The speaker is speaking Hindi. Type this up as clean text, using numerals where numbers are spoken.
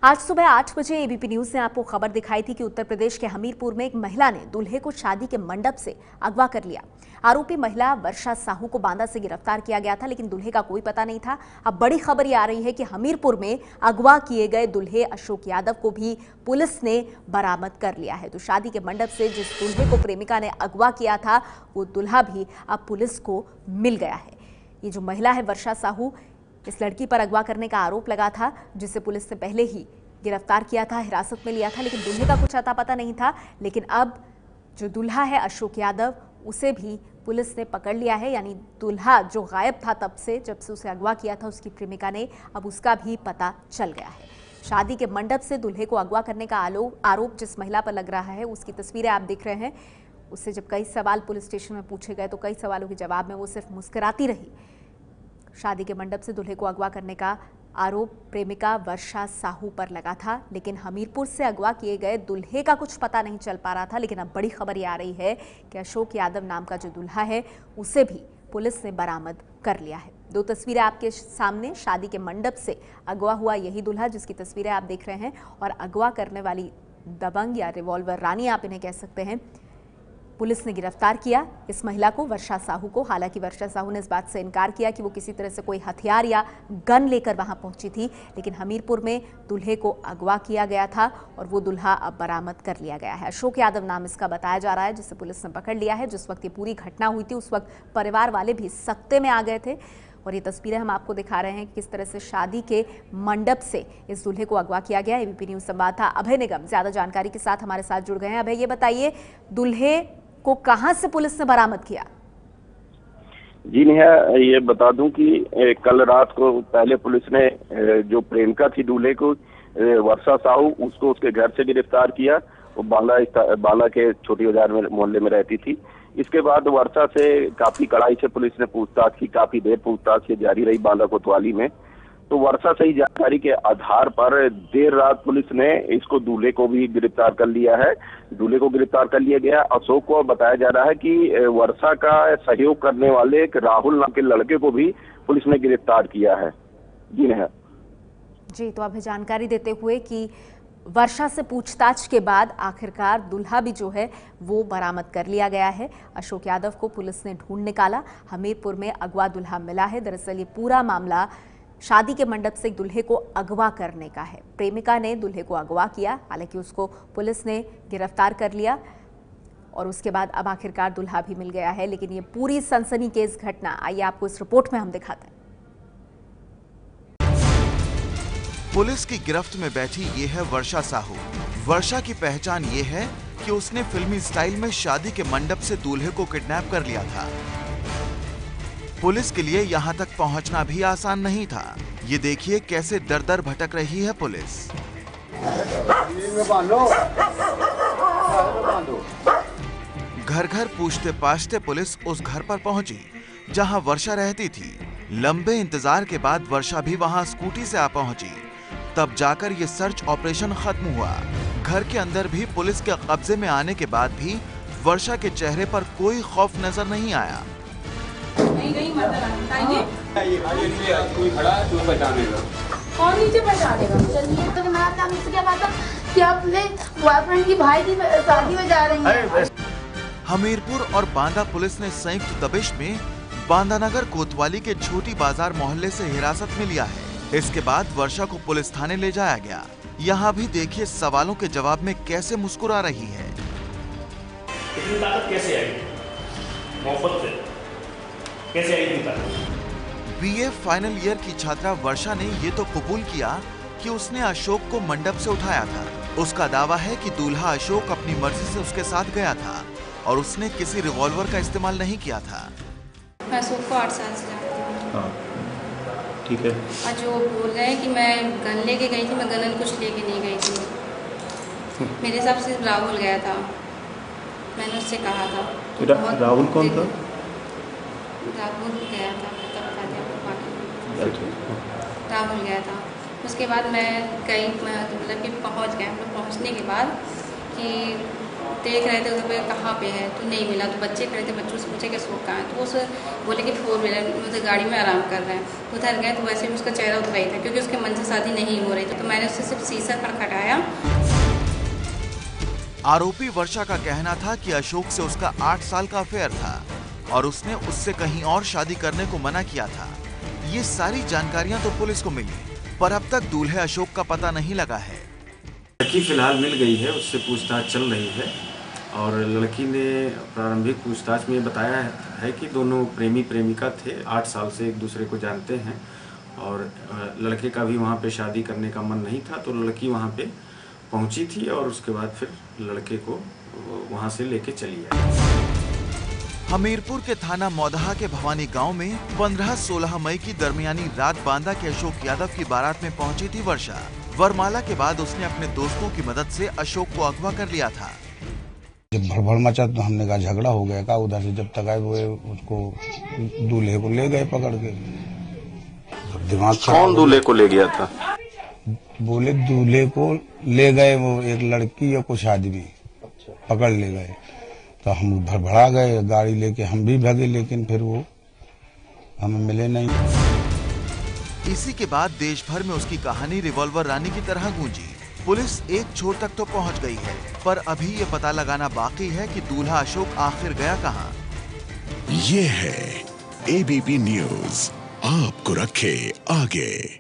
आज सुबह 8 बजे एबीपी न्यूज ने आपको खबर दिखाई थी कि उत्तर प्रदेश के हमीरपुर में एक महिला ने दूल्हे को शादी के मंडप से अगवा कर लिया। आरोपी महिला वर्षा साहू को बांदा से गिरफ्तार किया गया था, लेकिन दूल्हे का कोई पता नहीं था। अब बड़ी खबर ये आ रही है कि हमीरपुर में अगवा किए गए दूल्हे अशोक यादव को भी पुलिस ने बरामद कर लिया है। तो शादी के मंडप से जिस दूल्हे को प्रेमिका ने अगवा किया था, वो दूल्हा भी अब पुलिस को मिल गया है। ये जो महिला है वर्षा साहू, इस लड़की पर अगवा करने का आरोप लगा था, जिसे पुलिस ने पहले ही गिरफ्तार किया था, हिरासत में लिया था, लेकिन दूल्हे का कुछ अता पता नहीं था। लेकिन अब जो दूल्हा है अशोक यादव, उसे भी पुलिस ने पकड़ लिया है। यानी दूल्हा जो गायब था तब से, जब से उसे अगवा किया था उसकी प्रेमिका ने, अब उसका भी पता चल गया है। शादी के मंडप से दूल्हे को अगवा करने का आरोप जिस महिला पर लग रहा है, उसकी तस्वीरें आप देख रहे हैं। उससे जब कई सवाल पुलिस स्टेशन में पूछे गए तो कई सवालों के जवाब में वो सिर्फ मुस्कुराती रही। शादी के मंडप से दूल्हे को अगवा करने का आरोप प्रेमिका वर्षा साहू पर लगा था, लेकिन हमीरपुर से अगवा किए गए दूल्हे का कुछ पता नहीं चल पा रहा था। लेकिन अब बड़ी खबर ये आ रही है कि अशोक यादव नाम का जो दूल्हा है, उसे भी पुलिस ने बरामद कर लिया है। दो तस्वीरें आपके सामने, शादी के मंडप से अगवा हुआ यही दूल्हा जिसकी तस्वीरें आप देख रहे हैं, और अगवा करने वाली दबंग या रिवॉल्वर रानी आप इन्हें कह सकते हैं, पुलिस ने गिरफ्तार किया इस महिला को, वर्षा साहू को। हालांकि वर्षा साहू ने इस बात से इनकार किया कि वो किसी तरह से कोई हथियार या गन लेकर वहां पहुंची थी, लेकिन हमीरपुर में दूल्हे को अगवा किया गया था और वो दूल्हा अब बरामद कर लिया गया है। अशोक यादव नाम इसका बताया जा रहा है, जिसे पुलिस ने पकड़ लिया है। जिस वक्त ये पूरी घटना हुई थी उस वक्त परिवार वाले भी सख्ते में आ गए थे, और ये तस्वीरें हम आपको दिखा रहे हैं कि किस तरह से शादी के मंडप से इस दूल्हे को अगवा किया गया। एबीपी न्यूज संवाददाता अभय निगम ज्यादा जानकारी के साथ हमारे साथ जुड़ गए हैं। अभय, ये बताइए, दूल्हे को कहां से पुलिस ने बरामद किया? जी नेहा, ये बता दूं कि कल रात को पहले पुलिस ने जो प्रेमिका थी दूल्हे को, वर्षा साहू, उसको उसके घर से गिरफ्तार किया। वो बाला के छोटी बाजार में मोहल्ले में रहती थी। इसके बाद वर्षा से काफी कड़ाई से पुलिस ने पूछताछ की, काफी देर पूछताछ जारी रही बाला कोतवाली में। तो वर्षा से ही जानकारी के आधार पर देर रात पुलिस ने इसको दूल्हे को भी गिरफ्तार कर लिया है। दूल्हे को गिरफ्तार कर लिया गया। अशोक को बताया जा रहा है कि वर्षा का सहयोग करने वाले एक राहुल नाम के लड़के को भी पुलिस ने गिरफ्तार किया है। जी नेहा। जी, तो अभी जानकारी देते हुए कि वर्षा से पूछताछ के बाद आखिरकार दूल्हा भी जो है वो बरामद कर लिया गया है। अशोक यादव को पुलिस ने ढूंढ निकाला, हमीरपुर में अगवा दूल्हा मिला है। दरअसल ये पूरा मामला शादी के मंडप से दूल्हे को अगवा करने का है। प्रेमिका ने दूल्हे को अगवा किया, हालांकि उसको पुलिस ने गिरफ्तार कर लिया और उसके बाद अब आखिरकार दूल्हा भी मिल गया है। लेकिन ये पूरी सनसनीखेज घटना, आइए आपको इस रिपोर्ट में हम दिखाते हैं। पुलिस की गिरफ्त में बैठी ये है वर्षा साहू। वर्षा की पहचान ये है कि उसने फिल्मी स्टाइल में शादी के मंडप से दूल्हे को किडनैप कर लिया था। पुलिस के लिए यहाँ तक पहुँचना भी आसान नहीं था। ये देखिए कैसे दर दर भटक रही है पुलिस। घर घर पूछते पाछते पुलिस उस घर पर पहुंची जहां वर्षा रहती थी। लंबे इंतजार के बाद वर्षा भी वहां स्कूटी से आ पहुंची। तब जाकर ये सर्च ऑपरेशन खत्म हुआ। घर के अंदर भी पुलिस के कब्जे में आने के बाद भी वर्षा के चेहरे पर कोई खौफ नजर नहीं आया। कोई खड़ा है तो पहचानेगा, और नीचे पहचानेगा। चलिए, तो मेरा काम इससे क्या बात है कि आप अपने बॉयफ्रेंड की भाई की शादी में जा रही हैं। हमीरपुर और बांदा पुलिस ने संयुक्त दबिश में बांदानगर कोतवाली के छोटी बाजार मोहल्ले से हिरासत में लिया है। इसके बाद वर्षा को पुलिस थाने ले जाया गया। यहाँ भी देखिए सवालों के जवाब में कैसे मुस्कुरा रही है। इतनी ताकत कैसे आई? मोहब्बत से कैसे आई इतनी ताकत? बीए फाइनल ईयर की छात्रा वर्षा ने ये तो कबूल किया कि उसने अशोक को मंडप से उठाया था। उसका दावा है कि दूल्हा अशोक अपनी मर्जी से उसके साथ गया था और उसने किसी रिवॉल्वर का इस्तेमाल नहीं किया था। मैं अशोक को 8 साल से जानती हूँ। ठीक है। और जो बोल रहे हैं कि मैं गन लेके गई थी, मैं गन कुछ लेके नहीं गई थी। मेरे हिसाब से राहुल गया था, मैंने उससे कहा था। तो राहुल कौन था? राहुल गया था, तब बता दिया बाकी। राहुल गया था। उसके बाद मैं गई, मतलब कि पहुँच गए। हम लोग पहुँचने के बाद कि देख रहे थे उधर पे कहाँ पे है, तो नहीं मिला। तो बच्चे खड़े थे, बच्चों से पूछे कि अशोक कहाँ है, तो वो बोले कि 4 व्हीलर मतलब गाड़ी में आराम कर रहे हैं। उधर गए तो वैसे भी उसका चेहरा उधर ही था, क्योंकि उसके मन से शादी नहीं हो रही थी। तो मैंने उससे सिर्फ शीशा खटखटाया। आरोपी वर्षा का कहना था कि अशोक से उसका 8 साल का अफेयर था और उसने उससे कहीं और शादी करने को मना किया था। ये सारी जानकारियां तो पुलिस को मिली, पर अब तक दूल्हे अशोक का पता नहीं लगा है। लड़की फिलहाल मिल गई है, उससे पूछताछ चल रही है और लड़की ने प्रारंभिक पूछताछ में ये बताया है कि दोनों प्रेमी प्रेमिका थे, 8 साल से एक दूसरे को जानते हैं और लड़के का भी वहाँ पे शादी करने का मन नहीं था, तो लड़की वहाँ पे पहुँची थी और उसके बाद फिर लड़के को वहाँ से लेके चली आई। हमीरपुर के थाना मौदहा के भवानी गांव में 15-16 मई की दरमियानी रात बांदा के अशोक यादव की बारात में पहुंची थी वर्षा। वरमाला के बाद उसने अपने दोस्तों की मदद से अशोक को अगवा कर लिया था। जब भड़बड़ मचा तो हमने कहा झगड़ा हो गया का, उधर से जब तक आए वो उसको दूल्हे को ले गए पकड़ के। दिमाग कौन दूल्हे को ले गया था? बोले दूल्हे को ले गए वो एक लड़की और कुछ आदमी पकड़ ले गए, तो हम भड़बड़ा गए, गाड़ी लेके हम भी भागे, लेकिन फिर वो हमें मिले नहीं। इसी के बाद देश भर में उसकी कहानी रिवॉल्वर रानी की तरह गूंजी। पुलिस एक छोर तक तो पहुंच गई है, पर अभी ये पता लगाना बाकी है कि दूल्हा अशोक आखिर गया कहां। ये है ABP न्यूज़, आपको रखे आगे।